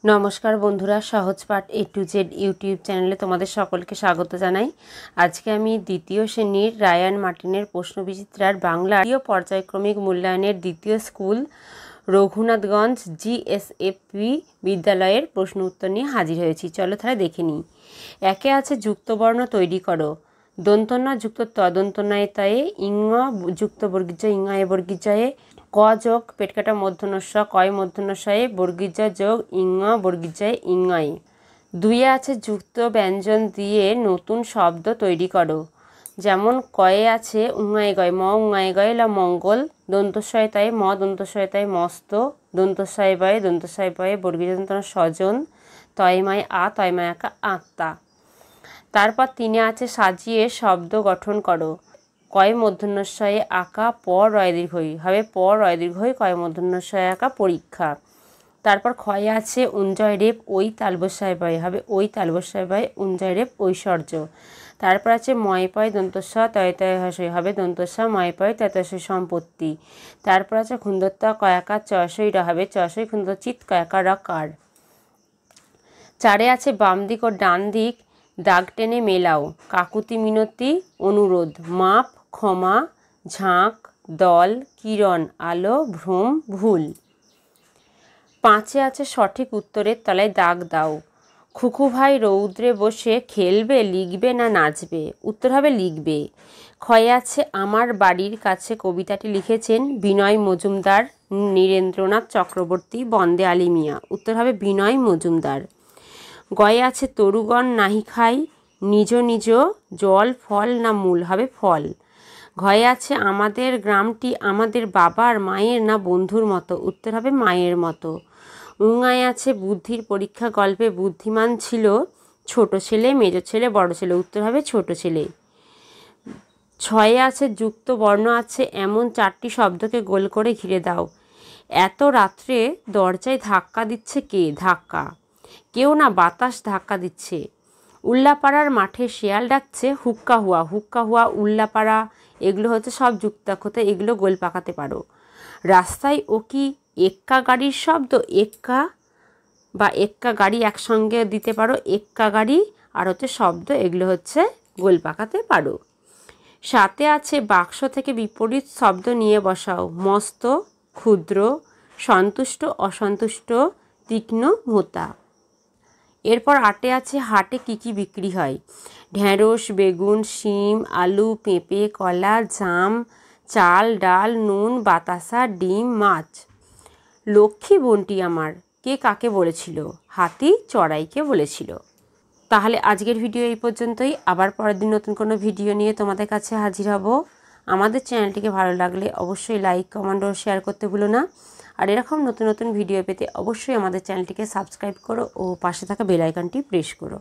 নমস্কার বন্ধুরা, সহজ পাঠ A to Z ইউটিউব চ্যানেলে তোমাদের সকলকে স্বাগত জানাই। আজকে আমি দ্বিতীয় শ্রেণীর রায়ান মার্টিনের প্রশ্নবিচিত্রার বাংলা পর্যায়ক্রমিক মূল্যায়নের দ্বিতীয় স্কুল রঘুনাথগঞ্জ GSFP বিদ্যালয়ের প্রশ্ন উত্তর নিয়ে হাজির হয়েছি। চলো তাহলে দেখে নিই। একে আছে যুক্তবর্ণ তৈরি করো। দন্তন্য যুক্ত তদন্তনায়তায়ে ইং যুক্ত বর্গীয় ইং এ বর্গীজয়ে ক যোগ পেটকাটা মূর্ধন্য ষ কয় মূর্ধন্য শয়ে বর্গীজ যোগ ইং বর্গীজয়ে ইংয়ে। দুইয়ে আছে যুক্ত ব্যঞ্জন দিয়ে নতুন শব্দ তৈরি করো। যেমন কয়ে আছে উঙায় গয় ম উঙায় গয় লা মঙ্গল, দন্তস্বয়তায় ম দন্তস্বয়তায় মস্ত, দন্তস্বয় বয়ে দন্তস্বয় বয়ে বর্গীজ দন্তন্য স্বজন, তয়মায় আ তয়মায় আঁকা আত্মা। তারপর তিনে আছে সাজিয়ে শব্দ গঠন করো। কয় মূর্ধন্যস্বয়ে আঁকা পর রয় দীর্ঘই হবে পর রয় দীর্ঘই কয় মূর্ধন্যস্বয়ে আঁকা পরীক্ষা। তারপর ক্ষয়ে আছে উঞ্জয় রেপ ওই তালবস্যায় বয় হবে ওই তালবস্যায় বয় উঞ্জয় রেপ ঐশ্বর্য। তারপর আছে ময় পয় দন্তস্ব তয় তয় হসই হবে দন্তস্ব ময় পয় তয়তসই সম্পত্তি। তারপর আছে খুন্দত্তা কয়াকা চসই র হবে চসই খুন্দচিত কয়াকা রকার। চারে আছে বাম দিক ও ডান দিক দাগ টেনে মেলাও। কাকুতি মিনতি অনুরোধ, মাপ ক্ষমা, ঝাঁক দল, কিরণ আলো, ভ্রম ভুল। পাঁচে আছে সঠিক উত্তরের তলায় দাগ দাও। খুকু ভাই রৌদ্রে বসে খেলবে লিখবে না নাচবে? উত্তর হবে লিখবে। ক্ষয়ে আছে আমার বাড়ির কাছে কবিতাটি লিখেছেন বিনয় মজুমদার, নীরেন্দ্রনাথ চক্রবর্তী, বন্দে আলী মিয়া। উত্তর হবে বিনয় মজুমদার। গয়ে আছে তরুগণ নাহি খাই নিজ নিজ জল ফল না মূল হবে ফল। ঘয়ে আছে আমাদের গ্রামটি আমাদের বাবার মায়ের না বন্ধুর মতো? উত্তর হবে মায়ের মতো। উঙায় আছে বুদ্ধির পরীক্ষা গল্পে বুদ্ধিমান ছিল ছোট ছেলে মেজ ছেলে বড় ছেলে? উত্তর হবে ছোট ছেলে। ছয়ে আছে যুক্ত বর্ণ আছে এমন চারটি শব্দকে গোল করে ঘিরে দাও। এত রাত্রে দরজায় ধাক্কা দিচ্ছে কে? ধাক্কা কেউ না, বাতাস ধাক্কা দিচ্ছে। উল্লাপাড়ার মাঠে শেয়াল ডাকছে হুক্কা হুয়া। হুক্কা হুয়া উল্লাপাড়া এগুলো হচ্ছে সব যুক্তাক্ষতে, এগুলো গোল পাকাতে পারো। রাস্তায় ও কি এক্কা গাড়ির শব্দ? এক্কা বা এক্কা গাড়ি একসঙ্গে দিতে পারো, এক্কা গাড়ি আর হচ্ছে শব্দ, এগুলো হচ্ছে গোল পাকাতে পারো। সাথে আছে বাক্স থেকে বিপরীত শব্দ নিয়ে বসাও। মস্ত ক্ষুদ্র, সন্তুষ্ট অসন্তুষ্ট, তীক্ষ্ণ মোটা। এরপর আটে আছে হাটে কী কী বিক্রি হয়। ঢেঁড়স বেগুন শিম আলু পেঁপে কলা জাম চাল ডাল নুন বাতাসা ডিম মাছ। লক্ষ্মী বোনটি আমার কে কাকে বলেছিল? হাতি চড়াইকে বলেছিল। তাহলে আজকের ভিডিও এই পর্যন্তই। আবার পরের দিন নতুন কোনো ভিডিও নিয়ে তোমাদের কাছে হাজির হব। আমাদের চ্যানেলটিকে ভালো লাগলে অবশ্যই লাইক কমেন্ট ও শেয়ার করতে ভুলো না। আর এরকম নতুন নতুন ভিডিও পেতে অবশ্যই আমাদের চ্যানেলটিকে সাবস্ক্রাইব করো ও পাশে থাকা বেল আইকনটি প্রেস করো।